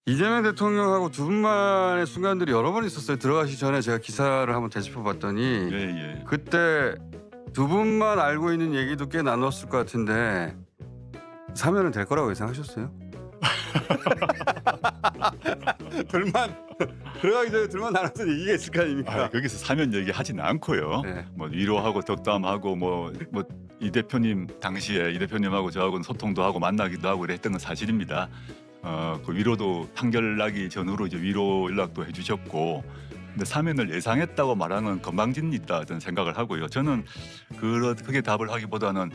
이재명 대통령하고 두 분만의 순간들이 여러 번 있었어요. 들어가시기 전에 제가 기사를 한번 되짚어봤더니 예. 그때 두 분만 알고 있는 얘기도 꽤 나눴을 것 같은데 사면은 될 거라고 예상하셨어요? 둘만 들어가기 전에 둘만 나눴던 얘기가 있을 거 아닙니까? 거기서 사면 얘기하진 않고요. 네. 뭐 위로하고 덕담하고 뭐 이 대표님 당시에 이 대표님하고 저하고는 소통도 하고 만나기도 하고 그랬던 건 사실입니다. 그 위로도 판결 나기 전후로 이제 위로 연락도 해주셨고, 근데 사면을 예상했다고 말하는 건방진이 있다 저는 생각을 하고요. 저는 그게 답을 하기보다는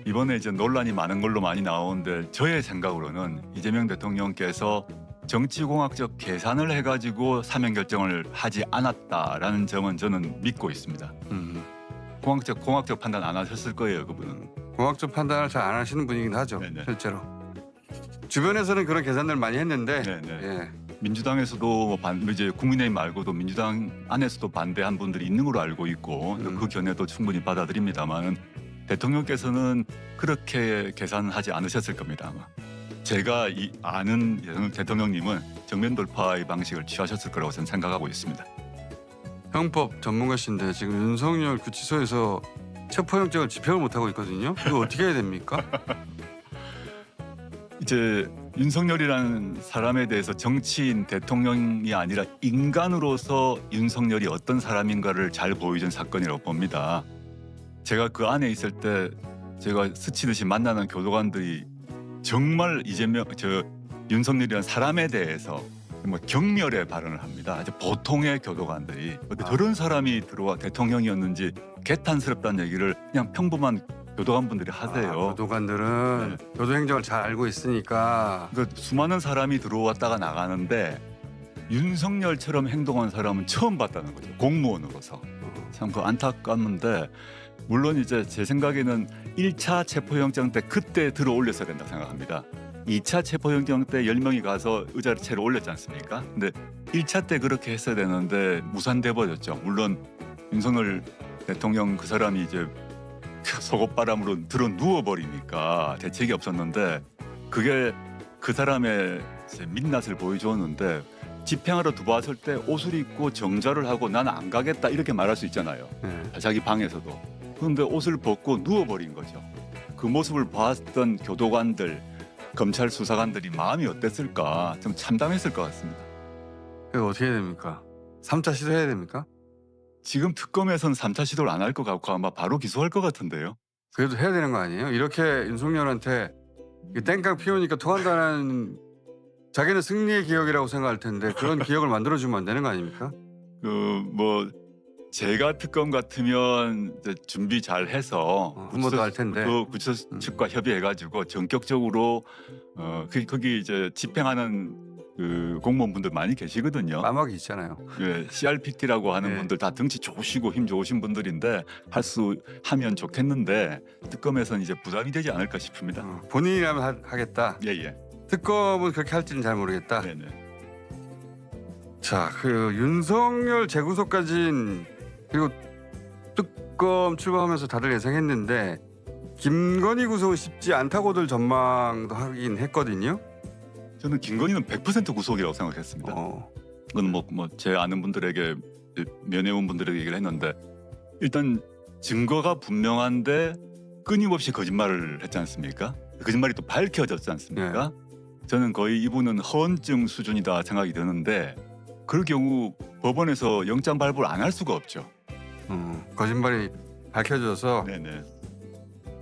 이번에 이제 논란이 많은 걸로 많이 나오는데 저의 생각으로는 이재명 대통령께서 정치공학적 계산을 해가지고 사면 결정을 하지 않았다라는 점은 저는 믿고 있습니다. 공학적 판단 안 하셨을 거예요, 그분은. 공학적 판단을 잘 안 하시는 분이긴 하죠. 네네. 실제로. 주변에서는 그런 계산들을 많이 했는데 네네. 예. 민주당에서도 이제 국민의힘 말고도 민주당 안에서도 반대한 분들이 있는 걸로 알고 있고 그 견해도 충분히 받아들입니다만 대통령께서는 그렇게 계산하지 않으셨을 겁니다. 아마. 제가 아는 대통령님은 정면 돌파의 방식을 취하셨을 거라고 저는 생각하고 있습니다. 형법 전문가신데 지금 윤석열 구치소에서 체포영장을 집행을 못하고 있거든요. 이거 어떻게 해야 됩니까? 이제 윤석열이라는 사람에 대해서 정치인 대통령이 아니라 인간으로서 윤석열이 어떤 사람인가를 잘 보여준 사건이라고 봅니다. 제가 그 안에 있을 때 제가 스치듯이 만나는 교도관들이 정말 윤석열이라는 사람에 대해서 뭐 경멸의 발언을 합니다. 아주 보통의 교도관들이 저런 사람이 들어와 대통령이었는지 개탄스럽다는 얘기를 그냥 평범한 교도관분들이 하세요. 교도관들은 교도 행정을 잘 알고 있으니까. 그러니까 수많은 사람이 들어왔다가 나가는데 윤석열처럼 행동한 사람은 처음 봤다는 거죠. 공무원으로서. 참 그 안타깝는데, 물론 이제 제 생각에는 1차 체포영장 때 그때 들어 올렸어야 된다고 생각합니다. 2차 체포영장 때 10명이 가서 의자를 채로 올렸지 않습니까? 근데 1차 때 그렇게 했어야 되는데 무산돼 버렸죠. 물론 윤석열 대통령 그 사람이 이제 속옷바람으로 들어 누워버리니까 대책이 없었는데, 그게 그 사람의 민낯을 보여주었는데, 집행하러 들어왔을 때 옷을 입고 정좌를 하고 나는 안 가겠다 이렇게 말할 수 있잖아요. 자기 방에서도. 그런데 옷을 벗고 누워버린 거죠. 그 모습을 봤던 교도관들, 검찰 수사관들이 마음이 어땠을까, 좀 참담했을 것 같습니다. 이거 어떻게 해야 됩니까? 3차 시도해야 됩니까? 지금 특검에서는 3차 시도를 안 할 것 같고 아마 바로 기소할 것 같은데요. 그래도 해야 되는 거 아니에요? 이렇게 윤석열한테 땡깡 피우니까 통한다는, 자기는 승리의 기억이라고 생각할 텐데 그런 기억을 만들어주면 안 되는 거 아닙니까? 제가 특검 같으면 이제 준비 잘 해서 후보도 할 텐데. 구치소 측과 협의해가지고 전격적으로 거기 이제 집행하는 그 공무원분들 많이 계시거든요. 까마귀 있잖아요. CRPT라고 하는 네. 분들 다 덩치 좋으시고 힘 좋으신 분들인데 하면 좋겠는데 특검에서는 이제 부담이 되지 않을까 싶습니다. 본인이라면 하겠다. 예. 특검은 그렇게 할지는 잘 모르겠다. 네네. 자, 그 윤석열 재구속까지는, 그리고 특검 출범하면서 다들 예상했는데 김건희 구속은 쉽지 않다고들 전망도 하긴 했거든요. 저는 김건희는 100% 구속이라고 생각했습니다. 그건 뭐 제 아는 분들에게, 면회원 분들에게 얘기를 했는데, 일단 증거가 분명한데 끊임없이 거짓말을 했지 않습니까? 거짓말이 또 밝혀졌지 않습니까? 저는 거의 이분은 허언증 수준이다 생각이 드는데, 그럴 경우 법원에서 영장 발부를 안 할 수가 없죠. 거짓말이 밝혀져서. 네네.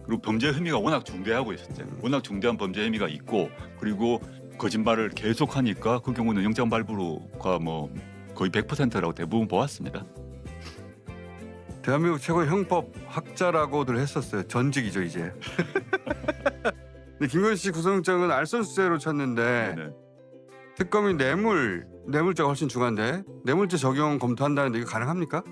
그리고 범죄 혐의가 워낙 중대하고 있었죠. 워낙 중대한 범죄 혐의가 있고, 그리고 거짓말을 계속하니까 그 경우는 영장 발부가 뭐 거의 100%라고 대부분 보았습니다. 대한민국 최고의 형법 학자라고들 했었어요. 전직이죠 이제. 근데 김건희 씨 구속영장은 알선수재로 쳤는데 네네. 특검이 뇌물죄가 훨씬 중요한데 뇌물죄 적용 검토한다는데 이거 가능합니까?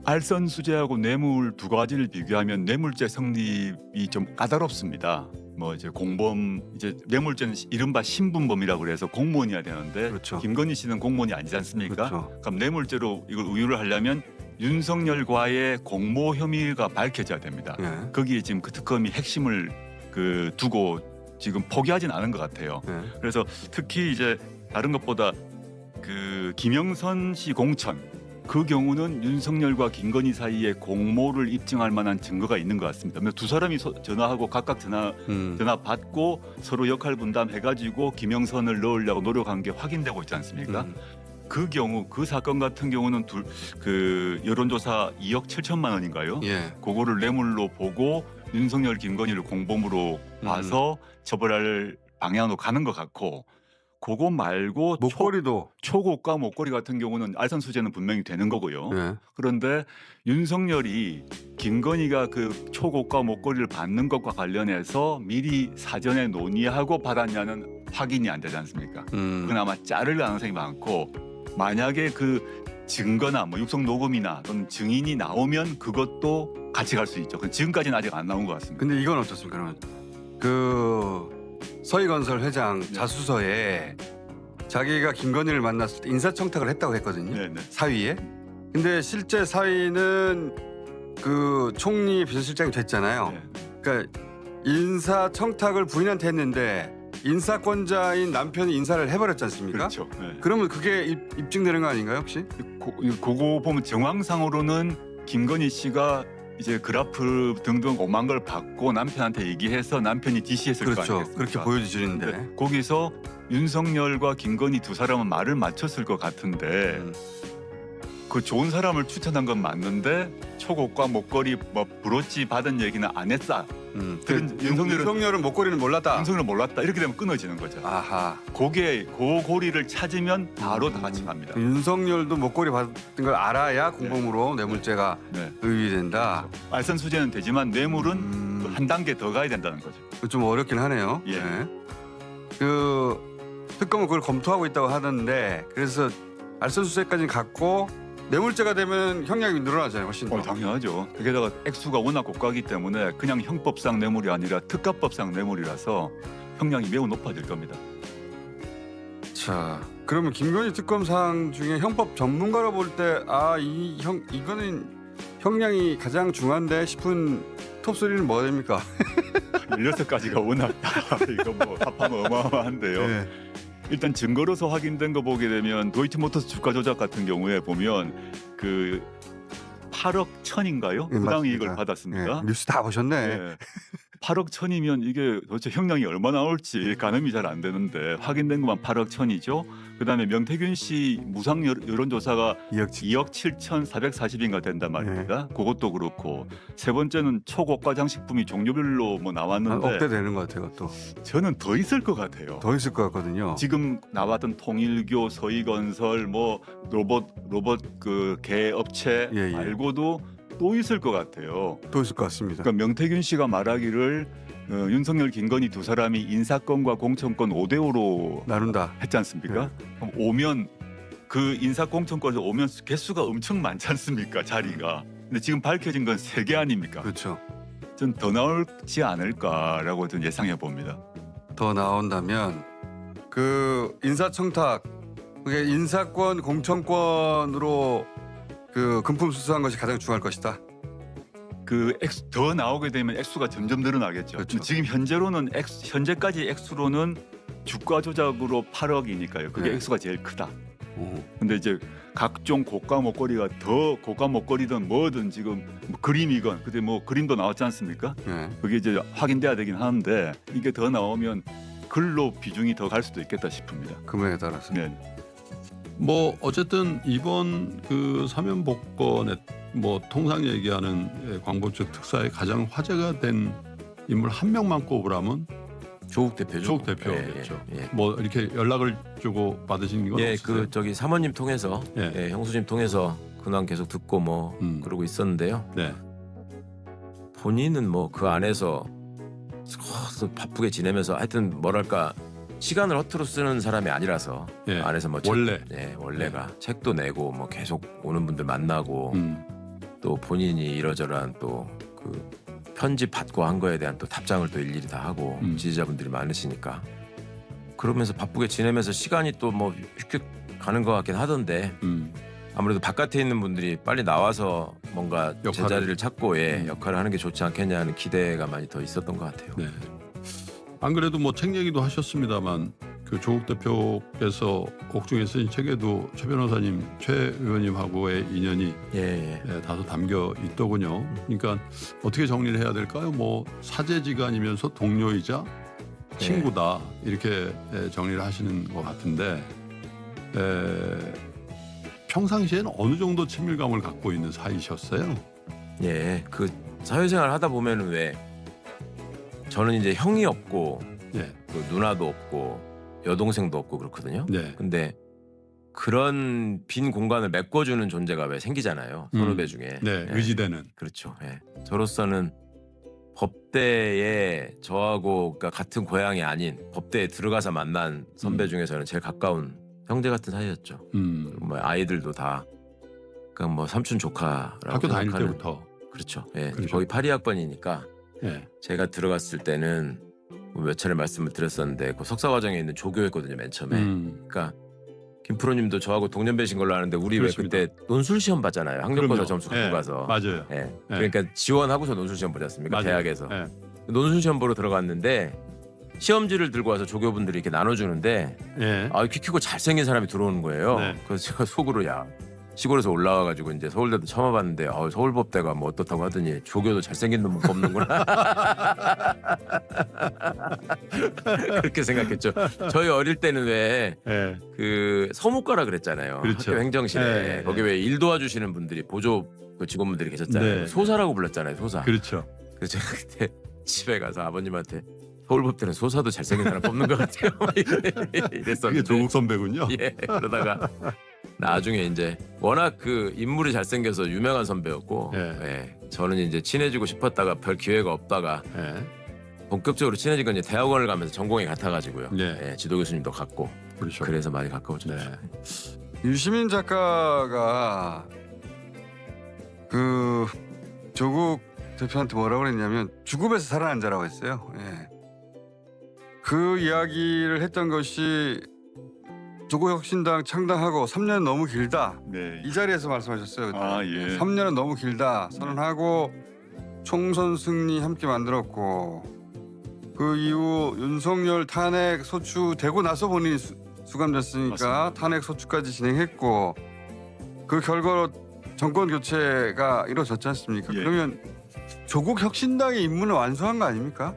알선수재하고 뇌물 두 가지를 비교하면 뇌물죄 성립이 좀 까다롭습니다. 뭐 이제 공범, 이제 뇌물죄는 이른바 신분범이라고 그래서 공무원이어야 되는데, 그렇죠. 김건희 씨는 공무원이 아니지 않습니까? 그렇죠. 그럼 뇌물죄로 이걸 우유를 하려면 윤석열과의 공모 혐의가 밝혀져야 됩니다. 거기에 지금 그 특검이 핵심을 두고 지금 포기하진 않은 것 같아요. 그래서 특히 이제 다른 것보다 그 김영선 씨 공천 그 경우는 윤석열과 김건희 사이에 공모를 입증할 만한 증거가 있는 것 같습니다. 두 사람이 전화하고 각각 전화 받고 서로 역할 분담해가지고 김영선을 넣으려고 노력한 게 확인되고 있지 않습니까? 그 경우 그 사건 같은 경우는 그 여론조사 2억 7천만 원인가요? 예. 그거를 뇌물로 보고 윤석열, 김건희를 공범으로 봐서 처벌할 방향으로 가는 것 같고. 그거 말고 목걸이도 초고가 목걸이 같은 경우는 알선 수재는 분명히 되는 거고요. 예. 그런데 윤석열이 김건희가 그 초고가 목걸이를 받는 것과 관련해서 미리 사전에 논의하고 받았냐는 확인이 안 되지 않습니까? 그나마 자를 가능성이 많고 만약에 그 증거나 뭐 육성 녹음이나 또는 증인이 나오면 그것도 같이 갈 수 있죠. 지금까지는 아직 안 나온 것 같습니다. 근데 이건 어떻습니까? 그러면 그 서희건설 회장 자수서에 자기가 김건희를 만났을 때 인사청탁을 했다고 했거든요. 네네. 사위에. 근데 실제 사위는 그 총리 비서실장이 됐잖아요. 네. 그러니까 인사청탁을 부인한테 했는데 인사권자인 남편이 인사를 해버렸지 않습니까? 그렇죠. 네. 그러면 그게 입증되는 거 아닌가요, 혹시? 그거 보면 정황상으로는 김건희 씨가 이제 그래프 등등 오만 걸 받고 남편한테 얘기해서 남편이 지시했을 거 그렇죠. 아니겠습니까? 그렇게 보여지는데. 거기서 윤석열과 김건희 두 사람은 말을 맞췄을 것 같은데 그 좋은 사람을 추천한 건 맞는데 초고가 목걸이 뭐 브로치 받은 얘기는 안 했다. 윤석열은 목걸이는 몰랐다. 윤석열은 몰랐다. 이렇게 되면 끊어지는 거죠. 아하. 거기에 그 고리를 찾으면 바로 다 같이 갑니다. 윤석열도 목걸이 받은 걸 알아야 공범으로 뇌물죄가 네. 의위된다. 알선 수재는 되지만 뇌물은 한 단계 더 가야 된다는 거죠. 좀 어렵긴 하네요. 예. 네. 그 특검은 그걸 검토하고 있다고 하던데 그래서 알선 수재까지는 갔고 뇌물죄가 되면 형량이 늘어나잖아요, 훨씬 더. 당연하죠. 게다가 액수가 워낙 고가기 때문에 그냥 형법상 뇌물이 아니라 특가법상 뇌물이라서 형량이 매우 높아질 겁니다. 자, 그러면 김건희 특검상 중에 형법 전문가로 볼 때 이거는 형량이 가장 중한데 싶은 톱소리는 뭐 됩니까? 16가지가 워낙 이거 뭐 합하면 어마어마한데요. 네. 일단 증거로서 확인된 거 보게 되면 도이치모터스 주가 조작 같은 경우에 보면 그 8억 천인가요? 예, 부당 이익을 맞습니다. 받았습니까? 네, 뉴스 다 보셨네. 네. 8억 천이면 이게 도대체 형량이 얼마나 나올지 가늠이 잘 안 되는데 확인된 것만 8억 천이죠. 그다음에 명태균 씨 무상 여론조사가 2억 7,440인가 된단 말입니다. 그것도 그렇고 세 번째는 초고가 장식품이 종류별로 뭐 한 나왔는데 억대 되는 것 같아요, 그것도. 저는 더 있을 것 같아요. 더 있을 것 같거든요. 지금 나왔던 통일교, 서희건설, 뭐 로봇 그 개업체 예, 예. 말고도 또 있을 것 같아요. 더 있을 것 같습니다. 그러니까 명태균 씨가 말하기를 윤석열, 김건희 두 사람이 인사권과 공천권 5대5로 나눈다. 했지 않습니까? 그럼 오면 그 인사 공천권에서 오면 개수가 엄청 많지 않습니까? 자리가. 근데 지금 밝혀진 건 3개 아닙니까? 그렇죠. 전 더 나올지 않을까라고 좀 예상해 봅니다. 더 나온다면 그 인사청탁, 그게 인사권, 공천권으로 그 금품 수수한 것이 가장 중요할 것이다. 그 액수 더 나오게 되면 액수가 점점 늘어나겠죠. 그렇죠. 지금 현재로는 현재까지 액수로는 주가 조작으로 8억이니까요. 그게 네. 액수가 제일 크다. 오. 근데 이제 각종 고가 목걸이가 더 고가 목걸이든 뭐든 지금 뭐 그림이건 근데 뭐 그림도 나왔지 않습니까? 네. 그게 이제 확인돼야 되긴 하는데 이게 더 나오면 글로 비중이 더 갈 수도 있겠다 싶습니다. 금액에 따라서. 네. 뭐 어쨌든 이번 그 사면 복권의 뭐 통상 얘기하는 광복절 특사의 가장 화제가 된 인물 한 명만 꼽으라면 조국 대표죠. 조국 대표겠죠. 예. 뭐 이렇게 연락을 주고 받으신 건 예, 없으세요? 그 저기 사모님 통해서 예. 예, 형수님 통해서 근황 계속 듣고 뭐 그러고 있었는데요. 네. 본인은 뭐 그 안에서 바쁘게 지내면서 하여튼 뭐랄까 시간을 허투루 쓰는 사람이 아니라서 예. 안에서 뭐 원래. 원래가 책도 내고 뭐 계속 오는 분들 만나고 또 본인이 이러저러한 또 그 편집 받고 한 거에 대한 또 답장을 또 일일이 다 하고 지지자분들이 많으시니까 그러면서 바쁘게 지내면서 시간이 또 뭐 휙휙 가는 것 같긴 하던데 아무래도 바깥에 있는 분들이 빨리 나와서 뭔가 제자리를 찾고 역할을 하는 게 좋지 않겠냐 하는 기대가 많이 더 있었던 것 같아요. 네. 안 그래도 뭐 책 얘기도 하셨습니다만 그 조국 대표께서 옥중에 쓰신 책에도 최 변호사님, 최 의원님하고의 인연이 예. 다소 담겨 있더군요. 그러니까 어떻게 정리를 해야 될까요? 뭐 사제지간이면서 동료이자 친구다 이렇게 정리를 하시는 것 같은데 평상시에는 어느 정도 친밀감을 갖고 있는 사이셨어요? 예. 그 사회생활 하다 보면은 왜 저는 이제 형이 없고 네, 그 누나도 없고 여동생도 없고 그렇거든요. 네, 근데 그런 빈 공간을 메꿔주는 존재가 왜 생기잖아요. 선후배 중에. 네, 예. 의지되는. 그렇죠. 예. 저로서는 법대에 저하고 그러니까 같은 고향이 아닌 법대에 들어가서 만난 선배 중에서는 제일 가까운 형제 같은 사이였죠. 뭐 아이들도 다 그냥 뭐 삼촌 조카라고 학교 다닐 생각하는. 때부터. 그렇죠. 예. 그렇죠. 거의 82학번이니까 예, 제가 들어갔을 때는 몇 차례 말씀을 드렸었는데 그 석사 과정에 있는 조교였거든요. 맨 처음에. 그러니까 김프로님도 저하고 동년배신 걸로 아는데 우리 그렇습니다. 왜 그때 논술 시험 봤잖아요. 학력고사 그럼요. 점수 갖고 예, 가서. 맞아요. 예. 그러니까 지원하고서 논술 시험 보지 않습니까? 맞아요. 대학에서. 예, 논술 시험 보러 들어갔는데 시험지를 들고 와서 조교분들이 이렇게 나눠주는데 예. 키 크고 잘생긴 사람이 들어오는 거예요. 네. 그래서 제가 속으로 시골에서 올라와가지고 이제 서울대도 처음 와봤는데 서울법대가 뭐 어떻다고 하더니 조교도 잘생긴 놈만 뽑는구나. 그렇게 생각했죠. 저희 어릴 때는 왜 그 예. 서무과라 그랬잖아요. 그렇죠. 학교 행정실에 예, 예, 거기 왜 일 도와주시는 분들이 보조 그 직원분들이 계셨잖아요. 네. 소사라고 불렀잖아요. 소사. 그렇죠. 그래서 제가 그때 집에 가서 아버님한테 서울법대는 소사도 잘생긴 사람 뽑는 것 같아요. 이랬었는데. 그게 조국 선배군요. 예. 그러다가 나중에 이제 워낙 그 인물이 잘생겨서 유명한 선배였고, 예. 예. 저는 이제 친해지고 싶었다가 별 기회가 없다가 예, 본격적으로 친해진 건 이제 대학원을 가면서 전공이 같아가지고요. 네. 예. 지도 교수님도 같고 그렇죠. 그래서 많이 가까워졌죠. 네. 유시민 작가가 그 조국 대표한테 뭐라고 그랬냐면 죽음에서 살아난자라고 했어요. 예. 그 이야기를 했던 것이 조국혁신당 창당하고 3년 너무 길다. 네. 이 자리에서 말씀하셨어요. 그때. 아, 예. 3년은 너무 길다. 선언하고 총선 승리 함께 만들었고 그 이후 윤석열 탄핵 소추되고 나서 본인이 수감됐으니까 맞습니다. 탄핵 소추까지 진행했고 그 결과로 정권 교체가 이루어졌지 않습니까? 예. 그러면 조국 혁신당의 임무는 완수한 거 아닙니까?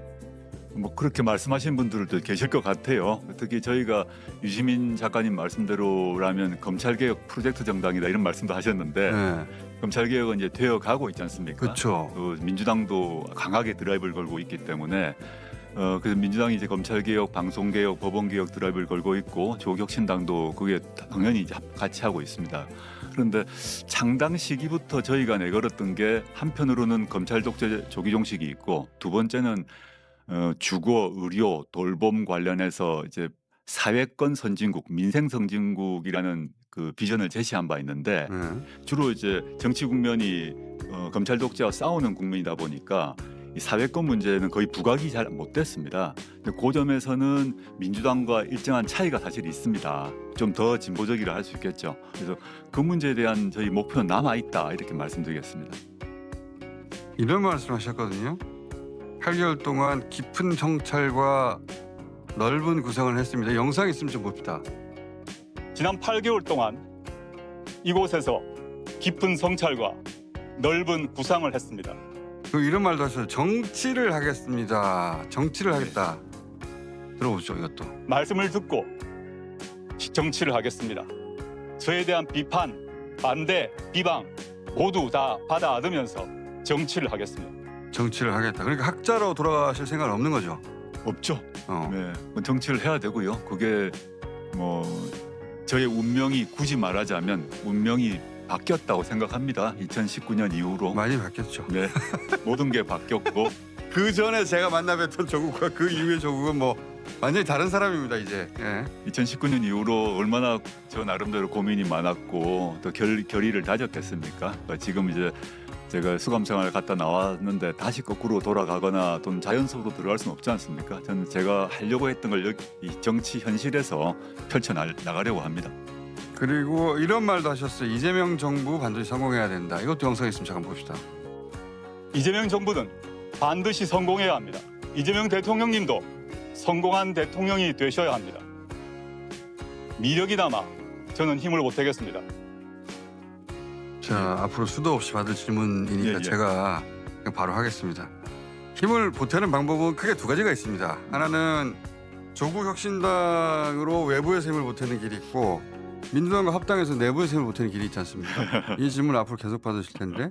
뭐 그렇게 말씀하신 분들도 계실 것 같아요. 특히 저희가 유시민 작가님 말씀대로라면 검찰개혁 프로젝트 정당이다 이런 말씀도 하셨는데 네. 검찰개혁은 이제 되어가고 있지 않습니까? 그렇죠. 민주당도 강하게 드라이브를 걸고 있기 때문에 그래서 민주당이 이제 검찰개혁, 방송개혁, 법원개혁 드라이브를 걸고 있고 조국혁신당도 그게 당연히 이제 같이 하고 있습니다. 그런데 창당 시기부터 저희가 내걸었던 게 한편으로는 검찰 독재 조기 종식이 있고 두 번째는 주거, 의료, 돌봄 관련해서 이제 사회권 선진국, 민생 선진국이라는 그 비전을 제시한 바 있는데 네. 주로 이제 정치 국면이 검찰 독재와 싸우는 국면이다 보니까 이 사회권 문제는 거의 부각이 잘 못 됐습니다. 근데 그 점에서는 민주당과 일정한 차이가 사실 있습니다. 좀 더 진보적이라 할 수 있겠죠. 그래서 그 문제에 대한 저희 목표는 남아 있다 이렇게 말씀드리겠습니다. 이런 말씀하셨거든요. 8개월 동안 깊은 정찰과 넓은 구상을 했습니다. 영상 있으면 좀 봅시다. 지난 8개월 동안 이곳에서 깊은 성찰과 넓은 구상을 했습니다. 그 이런 말도 하셨어요. 정치를 하겠습니다. 정치를 하겠다. 들어보죠 이것도. 말씀을 듣고 정치를 하겠습니다. 저에 대한 비판, 반대, 비방 모두 다 받아들면서 정치를 하겠습니다. 정치를 하겠다. 그러니까 학자로 돌아가실 생각은 없는 거죠. 없죠. 어. 네, 뭐 정치를 해야 되고요. 그게 뭐 저의 운명이 굳이 말하자면 운명이 바뀌었다고 생각합니다. 2019년 이후로 많이 바뀌었죠. 네, 모든 게 바뀌었고 그 전에 제가 만나 뵀던 조국과 그 이후의 조국은 뭐 완전히 다른 사람입니다 이제. 예. 2019년 이후로 얼마나 저 나름대로 고민이 많았고 또 결의를 다졌겠습니까? 그러니까 지금 이제 제가 수감생활 갔다 나왔는데 다시 거꾸로 돌아가거나 또는 자연 속으로 들어갈 수는 없지 않습니까? 저는 제가 하려고 했던 걸 이 정치 현실에서 펼쳐나가려고 합니다. 그리고 이런 말도 하셨어요. 이재명 정부 반드시 성공해야 된다. 이것도 영상에 있으면 잠깐 봅시다. 이재명 정부는 반드시 성공해야 합니다. 이재명 대통령님도 성공한 대통령이 되셔야 합니다. 미력이 남아 저는 힘을 보태겠습니다. 자, 앞으로 수도 없이 받을 질문이니까 예. 제가 그냥 바로 하겠습니다. 힘을 보태는 방법은 크게 두 가지가 있습니다. 하나는 조국혁신당으로 외부에서 힘을 보태는 길이 있고 민주당과 합당해서 내부에서 힘을 보태는 길이 있지 않습니까? 이 질문 앞으로 계속 받으실 텐데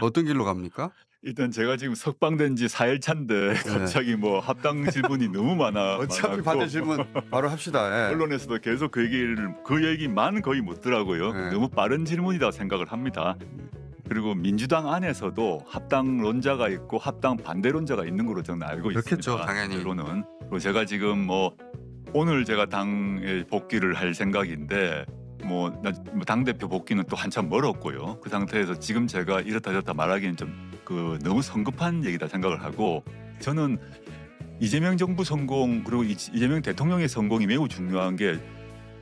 어떤 길로 갑니까? 일단 제가 지금 석방된 지 4일차인데 갑자기 뭐 합당 질문이 너무 많아. 어차피 많았고 받을 질문 바로 합시다. 예. 언론에서도 계속 그 얘기만 거의 묻더라고요. 네. 너무 빠른 질문이다 생각을 합니다. 그리고 민주당 안에서도 합당론자가 있고 합당 반대론자가 있는 걸로 저는 알고 그렇겠죠, 있습니다. 당연히. 결론은. 그리고 제가 지금 뭐 오늘 제가 당에 복귀를 할 생각인데 뭐 당 대표 복귀는 또 한참 멀었고요. 그 상태에서 지금 제가 이렇다 저렇다 말하기는 좀 너무 성급한 얘기다 생각을 하고 저는 이재명 정부 성공 그리고 이재명 대통령의 성공이 매우 중요한 게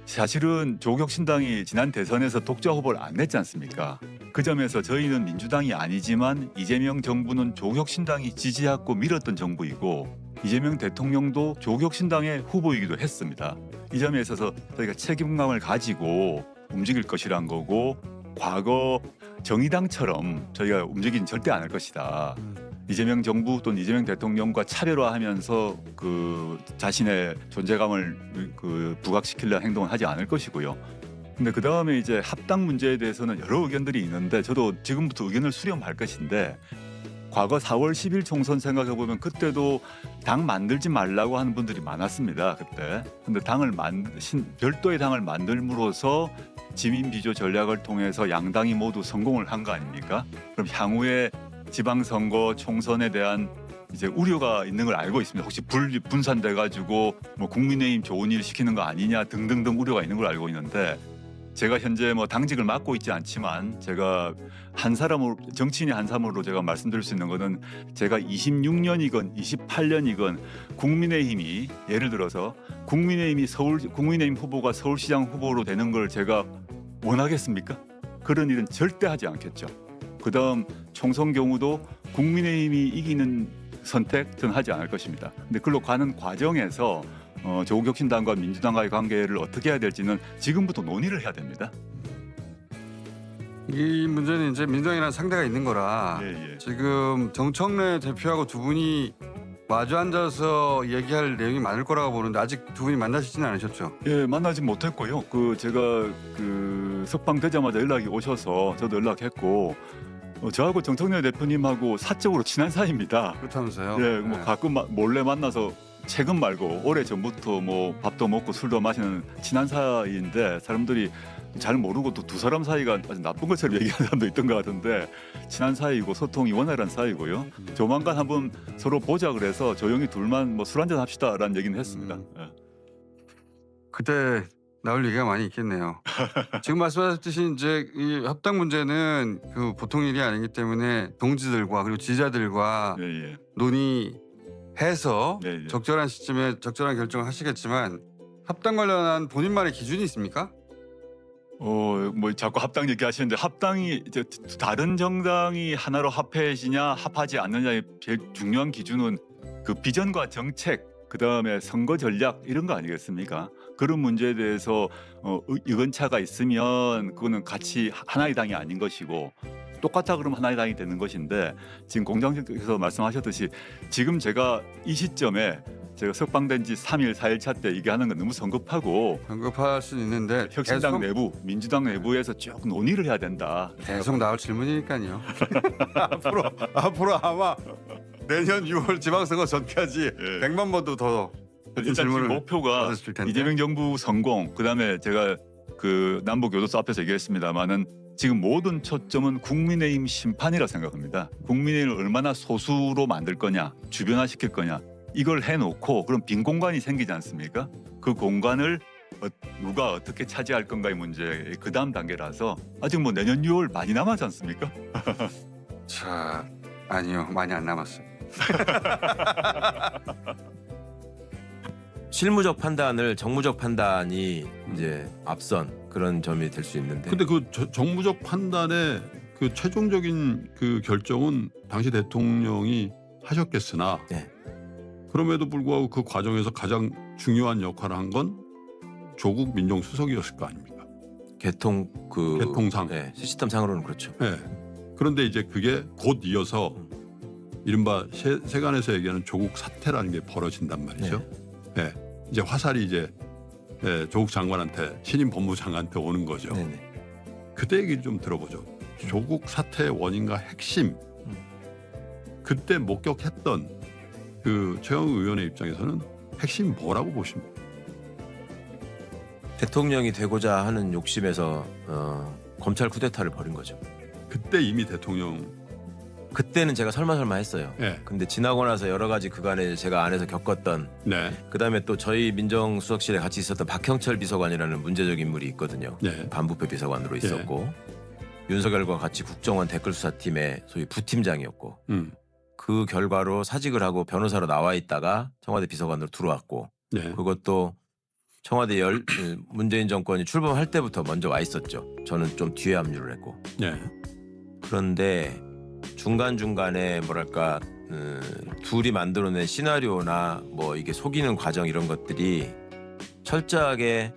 사실은 조국혁신당이 지난 대선에서 독자 후보를 안 냈지 않습니까? 그 점에서 저희는 민주당이 아니지만 이재명 정부는 조국혁신당이 지지하고 밀었던 정부이고 이재명 대통령도 조국혁신당의 후보이기도 했습니다. 이 점에 있어서 저희가 책임감을 가지고 움직일 것이란 거고 과거 정의당처럼 저희가 움직이는 절대 안 할 것이다. 이재명 정부 또는 이재명 대통령과 차별화하면서 자신의 존재감을 부각시키려는 행동을 하지 않을 것이고요. 근데 그 다음에 이제 합당 문제에 대해서는 여러 의견들이 있는데 저도 지금부터 의견을 수렴할 것인데 과거 4월 10일 총선 생각해 보면 그때도 당 만들지 말라고 하는 분들이 많았습니다. 그때. 근데 별도의 당을 만들므로써 지민 비조 전략을 통해서 양당이 모두 성공을 한 거 아닙니까? 그럼 향후에 지방선거 총선에 대한 이제 우려가 있는 걸 알고 있습니다. 혹시 분산돼 가지고 뭐 국민의힘 좋은 일 시키는 거 아니냐 등등등 우려가 있는 걸 알고 있는데 제가 현재 뭐 당직을 맡고 있지 않지만 제가 한 사람으로 정치인의 한 사람으로 제가 말씀드릴 수 있는 거는 제가 26년이건 28년이건 국민의힘이 예를 들어서 국민의힘 후보가 서울시장 후보로 되는 걸 제가 원하겠습니까? 그런 일은 절대 하지 않겠죠. 그다음 총선 경우도 국민의힘이 이기는 선택 저는 하지 않을 것입니다. 근데 그걸로 가는 과정에서 조국혁신당과 민주당과의 관계를 어떻게 해야 될지는 지금부터 논의를 해야 됩니다. 이 문제는 이제 민주당이라는 상대가 있는 거라 예. 지금 정청래 대표하고 두 분이 마주 앉아서 얘기할 내용이 많을 거라고 보는데 아직 두 분이 만나시지는 않으셨죠? 예, 만나지 못했고요. 제가 석방되자마자 연락이 오셔서 저도 연락했고 저하고 정청래 대표님하고 사적으로 친한 사이입니다. 그렇다면서요? 예, 뭐 가끔 몰래 만나서 최근 말고 오래 전부터 뭐 밥도 먹고 술도 마시는 친한 사이인데 사람들이 잘 모르고 또 두 사람 사이가 아주 나쁜 것처럼 얘기하는 사람도 있던 것 같은데 친한 사이고 소통이 원활한 사이고요. 조만간 한번 서로 보자 그래서 조용히 둘만 뭐 술 한잔 합시다라는 얘기는 했습니다. 예. 그때 나올 얘기가 많이 있겠네요. 지금 말씀하셨듯이 이제 이 합당 문제는 보통 일이 아니기 때문에 동지들과 그리고 지지자들과 예. 논의해서 네, 예. 적절한 시점에 적절한 결정을 하시겠지만 합당 관련한 본인만의 기준이 있습니까? 뭐 자꾸 합당 얘기하시는데 합당이 이제 다른 정당이 하나로 합해지냐 합하지 않느냐의 제일 중요한 기준은 그 비전과 정책 그다음에 선거 전략 이런 거 아니겠습니까? 그런 문제에 대해서 의견차가 있으면 그거는 같이 하나의 당이 아닌 것이고 똑같아 그러면 하나의 당이 되는 것인데 지금 공장장께서 말씀하셨듯이 지금 제가 이 시점에 제가 석방된 지 3일 4일차 때 얘기하는 건 너무 성급하고 언급할 수는 있는데 혁신당 내부, 민주당 내부에서 쭉 논의를 해야 된다. 계속 나올 질문이니까요. 앞으로 아마 내년 6월 지방선거 전까지 예. 100만 번도 더 일단 지금 질문을 목표가 받으실 텐데. 이재명 정부 성공, 그다음에 제가 남북 교도소 앞에서 얘기했습니다만은 지금 모든 초점은 국민의힘 심판이라 생각합니다. 국민의힘을 얼마나 소수로 만들 거냐, 주변화시킬 거냐. 이걸 해놓고 그럼 빈 공간이 생기지 않습니까? 그 공간을 누가 어떻게 차지할 건가의 문제 그 다음 단계라서 아직 뭐 내년 6월 많이 남았지 않습니까? 자, 아니요, 많이 안 남았어요. 실무적 판단을 정무적 판단이 이제 앞선 그런 점이 될 수 있는데. 근데 정무적 판단의 최종적인 결정은 당시 대통령이 하셨겠으나 네. 그럼에도 불구하고 그 과정에서 가장 중요한 역할을 한 건 조국 민정수석이었을 거 아닙니까? 개통상 개통상. 시스템상으로는 그렇죠. 네. 그런데 이제 그게 곧 이어서 이른바 세간에서 얘기하는 조국 사태라는 게 벌어진단 말이죠. 네. 이제 화살이 이제 조국 장관한테 신임 법무장관한테 오는 거죠. 네네. 그때 얘기 좀 들어보죠. 조국 사태의 원인과 핵심. 그때 목격했던 그 최영우 의원의 입장에서는 핵심 뭐라고 보십니까? 대통령이 되고자 하는 욕심에서 검찰 쿠데타를 벌인 거죠. 그때 이미 대통령. 그때는 제가 설마 했어요. 네. 근데 지나고 나서 여러 가지 그간에 제가 안에서 겪었던 네. 그다음에 또 저희 민정수석실에 같이 있었던 박형철 비서관이라는 문제적 인물이 있거든요. 네. 반부패 비서관으로 있었고 윤석열과 같이 국정원 댓글수사팀의 소위 부팀장이었고 그 결과로 사직을 하고 변호사로 나와 있다가 청와대 비서관으로 들어왔고 네. 그것도 청와대 문재인 정권이 출범할 때부터 먼저 와 있었죠. 저는 좀 뒤에 합류를 했고. 네. 그런데 중간중간에 뭐랄까 둘이 만들어낸 시나리오나 뭐 이게 속이는 과정 이런 것들이 철저하게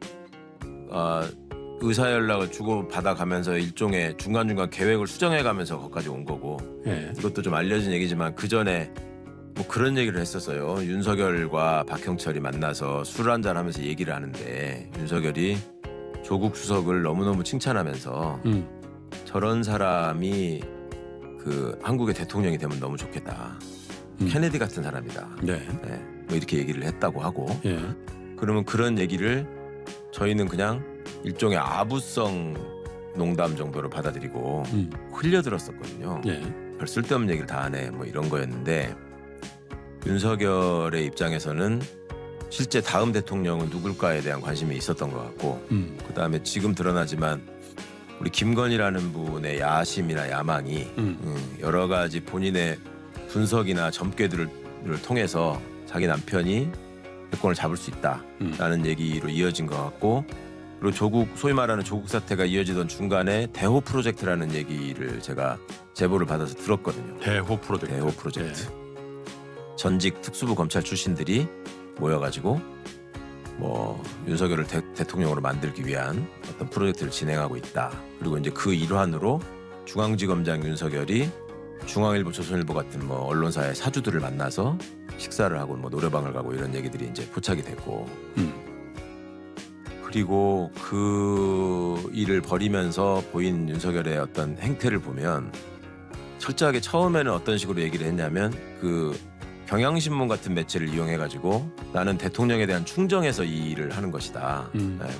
의사 연락을 주고 받아가면서 일종의 중간중간 계획을 수정해가면서 거기까지 온 거고 네. 이것도 좀 알려진 얘기지만 그 전에 뭐 그런 얘기를 했었어요. 윤석열과 박형철이 만나서 술 한잔 하면서 얘기를 하는데 윤석열이 조국 수석을 너무너무 칭찬하면서 저런 사람이 그 한국의 대통령이 되면 너무 좋겠다. 케네디 같은 사람이다. 네. 네, 뭐 이렇게 얘기를 했다고 하고 예. 그러면 그런 얘기를 저희는 그냥 일종의 아부성 농담 정도로 받아들이고 흘려들었었거든요. 예. 별 쓸데없는 얘기를 다 하네 뭐 이런 거였는데 윤석열의 입장에서는 실제 다음 대통령은 누굴까에 대한 관심이 있었던 것 같고 그다음에 지금 드러나지만 우리 김건희라는 분의 야심이나 야망이 여러 가지 본인의 분석이나 점괘들을 통해서 자기 남편이 대권을 잡을 수 있다라는 얘기로 이어진 것 같고 그리고 조국 소위 말하는 조국 사태가 이어지던 중간에 대호 프로젝트라는 얘기를 제가 제보를 받아서 들었거든요. 대호 프로젝트. 대호 프로젝트. 전직 특수부 검찰 출신들이 모여가지고 뭐 윤석열을 대통령으로 만들기 위한 어떤 프로젝트를 진행하고 있다. 그리고 이제 그 일환으로 중앙지검장 윤석열이 중앙일보, 조선일보 같은 뭐 언론사의 사주들을 만나서 식사를 하고 뭐 노래방을 가고 이런 얘기들이 이제 포착이 됐고. 그리고 그 일을 벌이면서 보인 윤석열의 어떤 행태를 보면 철저하게 처음에는 어떤 식으로 얘기를 했냐면 그 경향신문 같은 매체를 이용해가지고 나는 대통령에 대한 충정에서 이 일을 하는 것이다.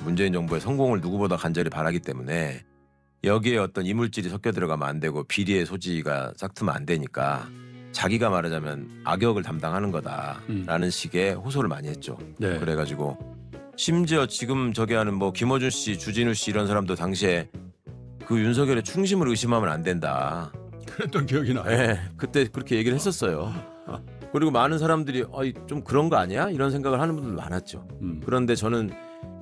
문재인 정부의 성공을 누구보다 간절히 바라기 때문에 여기에 어떤 이물질이 섞여 들어가면 안 되고 비리의 소지가 싹트면 안 되니까 자기가 말하자면 악역을 담당하는 거다라는 식의 호소를 많이 했죠. 네. 그래가지고 심지어 지금 저기 하는 뭐 김어준 씨, 주진우 씨 이런 사람도 당시에 그 윤석열의 충심을 의심하면 안 된다. 그랬던 기억이 나요. 네, 그때 그렇게 얘기를 했었어요. 그리고 많은 사람들이 좀 그런 거 아니야? 이런 생각을 하는 분들도 많았죠. 그런데 저는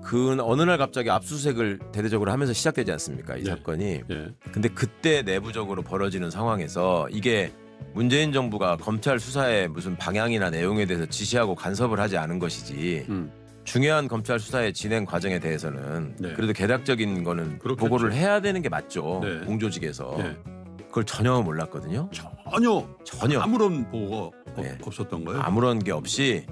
그 어느 날 갑자기 압수수색을 대대적으로 하면서 시작되지 않습니까? 이 네. 사건이. 예. 근데 그때 내부적으로 벌어지는 상황에서 이게 문재인 정부가 검찰 수사의 무슨 방향이나 내용에 대해서 지시하고 간섭을 하지 않은 것이지 중요한 검찰 수사의 진행 과정에 대해서는 네. 그래도 개략적인 거는 그렇겠죠. 보고를 해야 되는 게 맞죠. 네. 공조직에서. 예. 그걸 전혀 몰랐거든요. 전혀 아무런 보고가 네. 없었던 거예요. 아무런 게 없이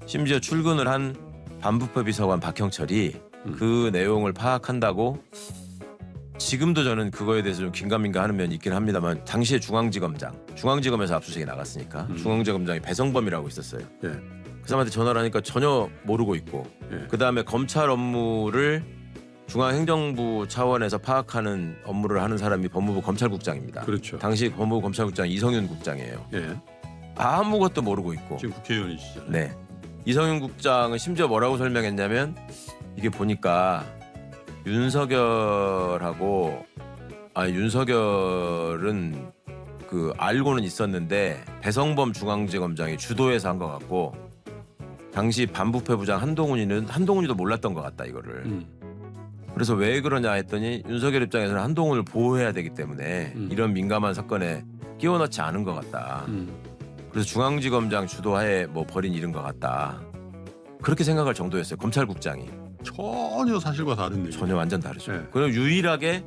심지어 출근을 한 반부패 비서관 박형철이 그 내용을 파악한다고 지금도 저는 그거에 대해서 좀 긴가민가 하는 면이 있긴 합니다만 당시에 중앙지검에서 압수수색이 나갔으니까 중앙지검장이 배성범이라고 있었어요. 예. 그 사람한테 전화를 하니까 전혀 모르고 있고 예. 그다음에 검찰 업무를 중앙행정부 차원에서 파악하는 업무를 하는 사람이 법무부 검찰국장입니다. 그렇죠. 당시 법무부 검찰국장 이성윤 국장이에요. 예. 아무것도 모르고 있고. 지금 국회의원이시잖아요. 네. 이성윤 국장은 심지어 뭐라고 설명했냐면 이게 보니까 윤석열은 그 알고는 있었는데 배성범 중앙지검장이 주도해서 한 것 같고 당시 반부패 부장 한동훈이도 몰랐던 것 같다 이거를. 그래서 왜 그러냐 했더니 윤석열 입장에서는 한동훈을 보호해야 되기 때문에 이런 민감한 사건에 끼워넣지 않은 것 같다. 그래서 중앙지검장 주도하에 뭐 벌인 일인 것 같다. 그렇게 생각할 정도였어요. 검찰국장이. 전혀 사실과 다른 얘기. 전혀 완전 다르죠. 네. 그리고 유일하게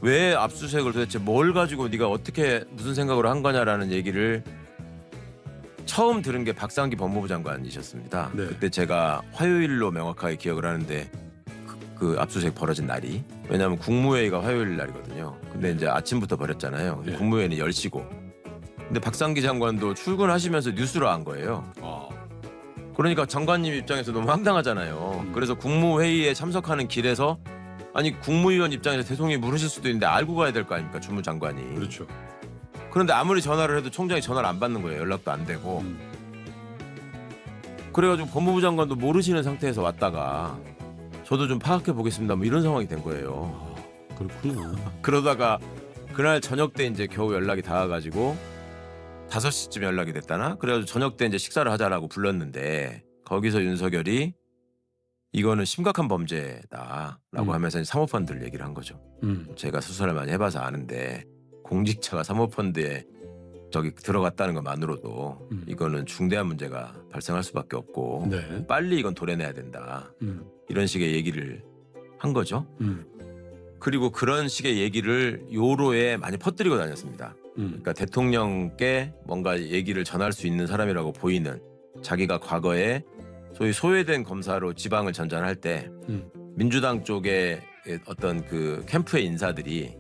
왜 압수수색을 도대체 뭘 가지고 네가 어떻게 무슨 생각으로 한 거냐라는 얘기를 처음 들은 게 박상기 법무부 장관이셨습니다. 네. 그때 제가 화요일로 명확하게 기억을 하는데 그 압수수색 벌어진 날이, 왜냐하면 국무회의가 화요일 날이거든요. 근데 이제 아침부터 벌였잖아요. 네. 국무회의는 10시고. 근데 박상기 장관도 출근하시면서 뉴스로 한 거예요. 아, 그러니까 장관님 입장에서 너무 황당하잖아요. 그래서 국무회의에 참석하는 길에서, 아니 국무위원 입장에서 대통령이 물으실 수도 있는데 알고 가야 될 거 아닙니까, 주무장관이. 그렇죠. 그런데 아무리 전화를 해도 총장이 전화를 안 받는 거예요. 연락도 안 되고. 음. 그래가지고 법무부 장관도 모르시는 상태에서 왔다가 저도 좀 파악해 보겠습니다, 뭐 이런 상황이 된 거예요. 그렇군요. 그러다가 그날 저녁 때 이제 겨우 연락이 닿아가지고 5시쯤 연락이 됐다나? 그래가지고 저녁 때 이제 식사를 하자라고 불렀는데 거기서 윤석열이 이거는 심각한 범죄다라고 하면서 사모펀드를 얘기를 한 거죠. 제가 수사를 많이 해봐서 아는데 공직자가 사모펀드에 저기 들어갔다는 것만으로도 이거는 중대한 문제가 발생할 수밖에 없고 네. 빨리 이건 도려내야 된다. 이런 식의 얘기를 한 거죠. 그리고 그런 식의 얘기를 요로에 많이 퍼뜨리고 다녔습니다. 그러니까 대통령께 뭔가 얘기를 전할 수 있는 사람이라고 보이는, 자기가 과거에 소위 소외된 검사로 지방을 전전할 때 민주당 쪽에 어떤 그 캠프의 인사들이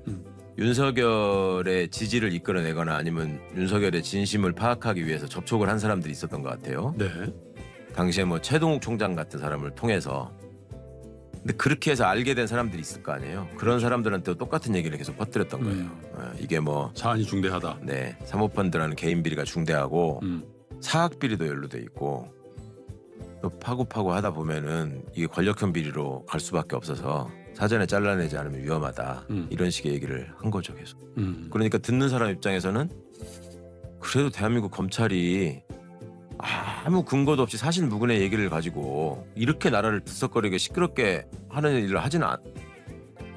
윤석열의 지지를 이끌어내거나 아니면 윤석열의 진심을 파악하기 위해서 접촉을 한 사람들이 있었던 것 같아요. 네. 당시에 뭐 최동욱 총장 같은 사람을 통해서. 근데 그렇게 해서 알게 된 사람들이 있을 거 아니에요. 그런 사람들한테 똑같은 얘기를 계속 퍼뜨렸던 거예요. 이게 뭐 사안이 중대하다. 네, 사모펀드라는 개인 비리가 중대하고 사학 비리도 연루돼 있고, 또 파고 하다 보면은 이게 권력형 비리로 갈 수밖에 없어서 사전에 잘라내지 않으면 위험하다. 이런 식의 얘기를 한 거죠, 계속. 그러니까 듣는 사람 입장에서는 그래도 대한민국 검찰이 아무 근거도 없이 사실무근의 얘기를 가지고 이렇게 나라를 들썩거리게 시끄럽게 하는 일을 하지는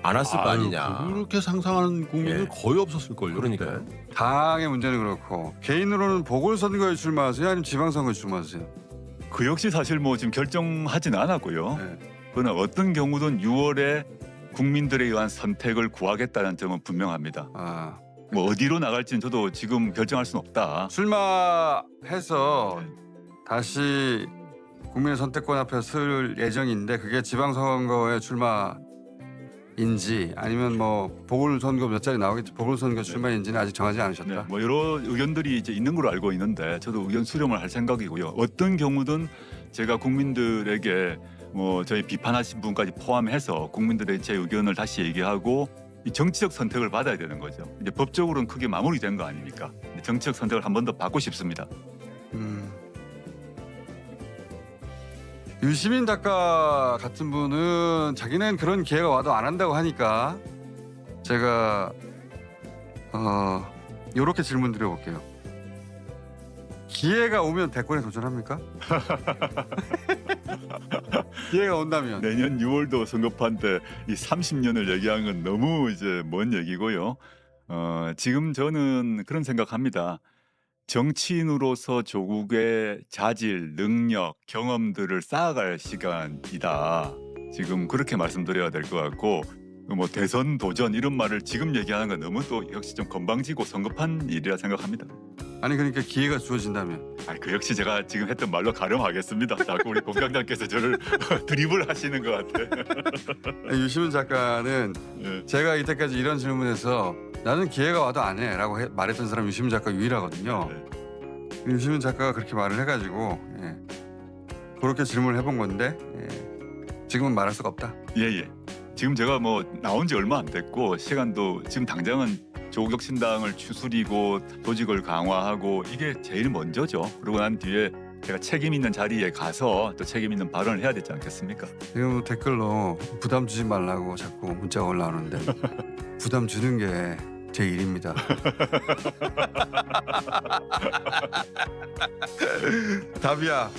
않았을 거 아니냐. 그렇게 상상하는 국민은 예. 거의 없었을걸요. 그러니까요. 당의 문제는 그렇고 개인으로는 보궐선거에 출마하세요? 아니면 지방선거에 출마하세요? 그 역시 사실 뭐 지금 결정하지는 않았고요. 네. 그러나 어떤 경우든 6월에 국민들에 의한 선택을 구하겠다는 점은 분명합니다. 아, 뭐 어디로 나갈지는 저도 지금 결정할 수는 없다. 출마해서 다시 국민의 선택권 앞에 설 예정인데 그게 지방선거에 출마인지 아니면 뭐 보궐선거 몇 자리 나오겠지, 보궐선거 출마인지는 아직 정하지 네, 않으셨다. 뭐 여러 의견들이 이제 있는 걸로 알고 있는데 저도 의견 수렴을 할 생각이고요. 어떤 경우든 제가 국민들에게 뭐 저희 비판하신 분까지 포함해서 국민들의 제 의견을 다시 얘기하고 이 정치적 선택을 받아야 되는 거죠. 이제 법적으로는 크게 마무리된 거 아닙니까? 정치적 선택을 한 번 더 받고 싶습니다. 유시민 작가 같은 분은 자기는 그런 기회가 와도 안 한다고 하니까 제가 이렇게 질문 드려볼게요. 기회가 오면 대권에 도전합니까? 기회가 온다면. 내년 6월도 선거판 때 이 30년을 얘기한 건 너무 이제 먼 얘기고요. 지금 저는 그런 생각합니다. 정치인으로서 조국의 자질, 능력, 경험들을 쌓아갈 시간이다. 지금 그렇게 말씀드려야 될 것 같고, 뭐 대선 도전 이런 말을 지금 얘기하는 건 너무 또 역시 좀 건방지고 성급한 일이라 생각합니다. 아니 그러니까 기회가 주어진다면. 그 역시 제가 지금 했던 말로 가름하겠습니다. 자꾸 우리 공장장께서 저를 드리블 하시는 것 같아. 유시민 작가는 예. 제가 이때까지 이런 질문에서 나는 기회가 와도 안 해라고 말했던 사람 유시민 작가 유일하거든요. 네. 유시민 작가가 그렇게 말을 해가지고 그렇게 질문을 해본 건데 지금은 말할 수가 없다. 예. 지금 제가 뭐 나온 지 얼마 안 됐고 시간도 지금 당장은 조국혁신당을 추스리고 조직을 강화하고 이게 제일 먼저죠. 그러고 난 뒤에 제가 책임 있는 자리에 가서 또 책임 있는 발언을 해야 되지 않겠습니까? 지금 댓글로 부담 주지 말라고 자꾸 문자가 올라오는데 부담 주는 게 제 일입니다. 답이야.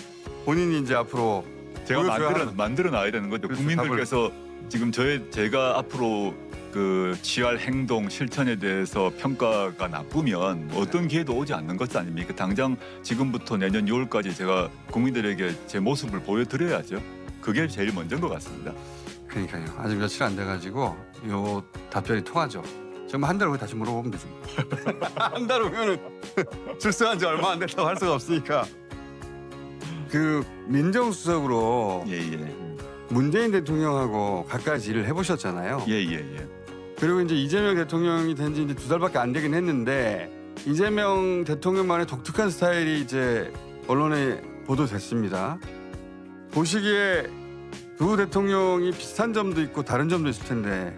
본인이 이제 앞으로 제가 보여줘야 만들어 놔야 되는 거죠. 그렇죠, 국민들께서 지금 제가 앞으로 그 취할 행동 실천에 대해서 평가가 나쁘면 어떤 기회도 오지 않는 것 아닙니까? 당장 지금부터 내년 6월까지 제가 국민들에게 제 모습을 보여드려야죠. 그게 제일 먼저인 것 같습니다. 그러니까요. 아직 며칠 안 돼가지고 요 답변이 통하죠. 지금 한 달 후에 다시 물어보면 되죠. 한 달 후면은 출소한 지 얼마 안 됐다고 할 수가 없으니까. 그 민정수석으로 예예. 문재인 대통령하고 가까이 일을 해보셨잖아요. 예예예. 그리고 이제 이재명 대통령이 된 지 이제 2달밖에 안 되긴 했는데 이재명 대통령만의 독특한 스타일이 이제 언론에 보도됐습니다. 보시기에 두 대통령이 비슷한 점도 있고 다른 점도 있을 텐데.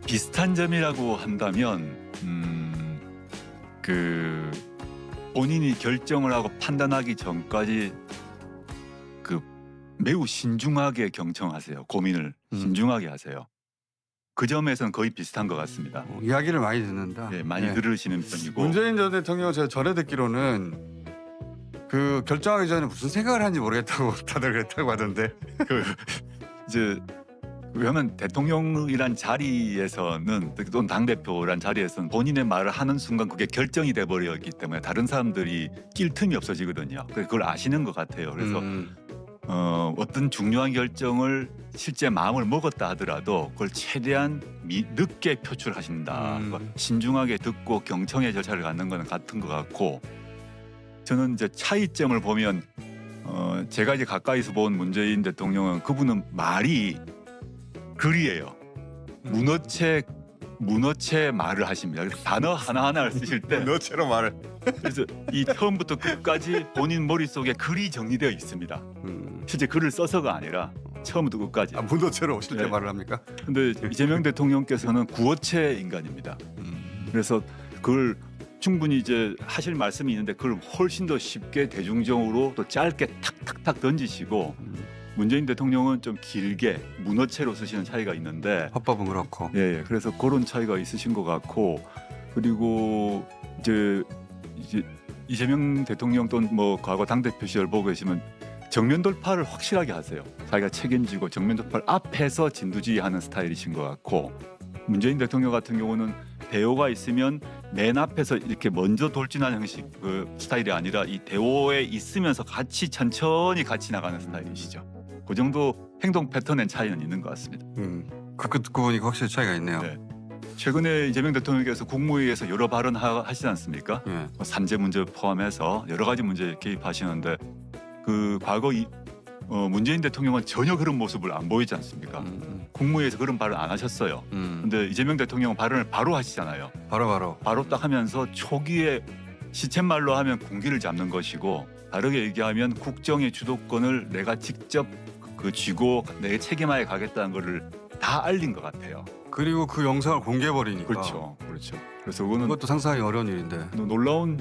비슷한 점이라고 한다면 그 본인이 결정을 하고 판단하기 전까지 그 매우 신중하게 경청하세요. 고민을 신중하게 하세요. 그 점에서는 거의 비슷한 것 같습니다. 이야기를 많이 듣는다. 예, 많이 네. 들으시는 편이고. 문재인 전 대통령 제가 전에 듣기로는 그 결정하기 전에 무슨 생각을 하는지 모르겠다고 다들 그랬다고 하던데. 그 이제 왜냐하면 대통령이란 자리에서는 또는 당 대표란 자리에서는 본인의 말을 하는 순간 그게 결정이 돼 버렸기 때문에 다른 사람들이 낄 틈이 없어지거든요. 그걸 아시는 것 같아요. 그래서 어떤 중요한 결정을 실제 마음을 먹었다 하더라도 그걸 최대한 늦게 표출하신다. 신중하게 듣고 경청의 절차를 갖는 것은 같은 것 같고, 저는 이제 차이점을 보면 제가 이제 가까이서 본 문재인 대통령은 그분은 말이 글이에요. 문어체 말을 하십니다. 단어 하나하나를 쓰실 때 너처럼 말을. 그래서 이 처음부터 끝까지 본인 머릿속에 글이 정리되어 있습니다. 실제 글을 써서가 아니라 처음부터 끝까지. 아, 문어체로 오실 때 네. 말을 합니까? 근데 이재명 대통령께서는 구어체 인간입니다. 그래서 그걸 충분히 이제 하실 말씀이 있는데 그걸 훨씬 더 쉽게 대중적으로 또 짧게 탁탁탁 던지시고, 문재인 대통령은 좀 길게 문어체로 쓰시는 차이가 있는데, 화법은 그렇고. 예, 그래서 그런 차이가 있으신 것 같고, 그리고 이제 이재명 대통령 또는 뭐 과거 당 대표 시절 보고 계시면 정면 돌파를 확실하게 하세요. 자기가 책임지고 정면 돌파를 앞에서 진두지휘하는 스타일이신 것 같고, 문재인 대통령 같은 경우는 대오가 있으면 맨 앞에서 이렇게 먼저 돌진하는 형식 그 스타일이 아니라 이 대오에 있으면서 같이 천천히 같이 나가는 스타일이시죠. 그 정도 행동 패턴의 차이는 있는 것 같습니다. 그거 듣고 보니까 확실히 차이가 있네요. 네. 최근에 이재명 대통령께서 국무회의에서 여러 발언 하시지 않습니까? 예. 뭐 산재 문제 포함해서 여러 가지 문제에 개입하시는데, 그 과거 문재인 대통령은 전혀 그런 모습을 안 보이지 않습니까? 국무회의에서 그런 발언 안 하셨어요. 근데 이재명 대통령은 발언을 바로 하시잖아요. 바로 딱 하면서 초기에 시쳇말로 하면 군기를 잡는 것이고, 다르게 얘기하면 국정의 주도권을 내가 직접 쥐고 내 책임하에 가겠다는 거를 다 알린 것 같아요. 그리고 그 영상을 공개해버리니까. 그렇죠. 그래서 그거는 그것도 상상하기 어려운 일인데.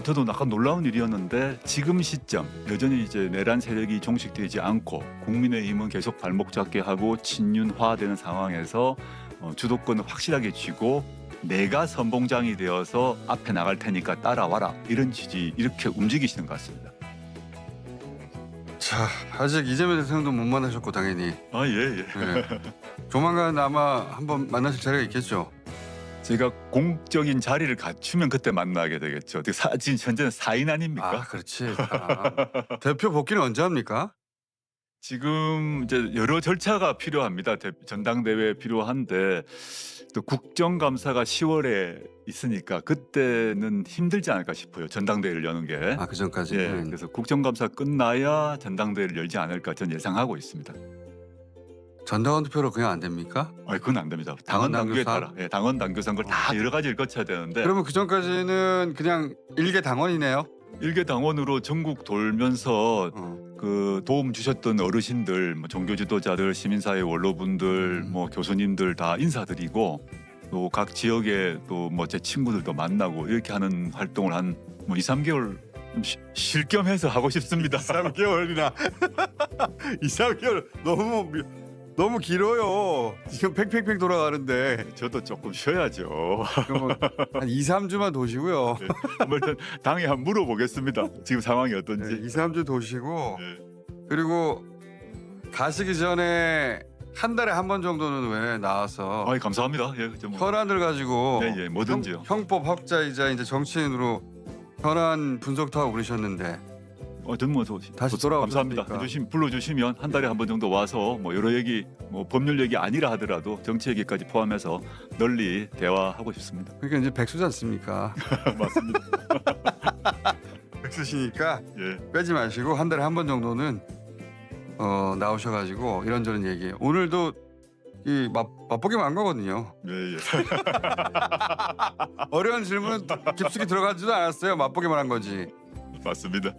저도 약간 놀라운 일이었는데, 지금 시점 여전히 이제 내란 세력이 종식되지 않고 국민의힘은 계속 발목 잡게 하고 친윤화되는 상황에서 주도권을 확실하게 쥐고 내가 선봉장이 되어서 앞에 나갈 테니까 따라와라, 이런 취지, 이렇게 움직이시는 것 같습니다. 자, 아직 이재명 대통령도 못 만나셨고 당연히. 예. 예. 조만간 아마 한번 만나실 자리가 있겠죠. 제가 공적인 자리를 갖추면 그때 만나게 되겠죠. 지금 현재는 사인 아닙니까? 아, 그렇지. 대표 복귀는 언제 합니까? 지금 이제 여러 절차가 필요합니다. 전당대회 필요한데, 또 국정감사가 10월에 있으니까 그때는 힘들지 않을까 싶어요. 전당대회를 여는 게. 아, 그 전까지. 예, 그래서 국정감사 끝나야 전당대회를 열지 않을까 저는 예상하고 있습니다. 전당원 투표로 그냥 안 됩니까? 그건 안 됩니다. 당원 당규에 따라. 예, 당원 당규상 걸 다 여러 가지를 거쳐야 되는데. 그러면 그 전까지는 그냥 일개 당원이네요. 일개 당원으로 전국 돌면서 그 도움 주셨던 어르신들, 뭐 종교 지도자들, 시민사회 원로분들, 뭐 교수님들 다 인사드리고, 또 각 지역에 또 뭐 제 친구들도 만나고 이렇게 하는 활동을 한 뭐 2, 3개월 쉴 겸 해서 하고 싶습니다. 3개월이나 2, 3개월 너무 길어요. 지금 팽팽팽 돌아가는데. 저도 조금 쉬어야죠. 그러면 한 2, 3주만 도시고요. 한번 당에 한번 물어보겠습니다. 지금 상황이 어떤지. 2, 3주 도시고. 네. 그리고 가시기 전에 한 달에 한 번 정도는 왜 나와서 감사합니다. 예, 뭐. 현안들 가지고 네, 뭐든지요. 형법 학자이자 이제 정치인으로 현안 분석도 하고 그러셨는데 저는 뭐 다시 감사합니다. 돌아오셨으니까. 불러주시면 한 달에 한 번 정도 와서 뭐 여러 얘기, 뭐 법률 얘기 아니라 하더라도 정치 얘기까지 포함해서 널리 대화하고 싶습니다. 그러니까 이제 백수지 않습니까? 맞습니다. 백수시니까 예. 빼지 마시고 한 달에 한 번 정도는 나오셔가지고 이런저런 얘기. 오늘도 이 맛보기만 한 거거든요. 예, 예. 어려운 질문은 깊숙이 들어가지도 않았어요. 맛보기만 한 거지. 맞습니다.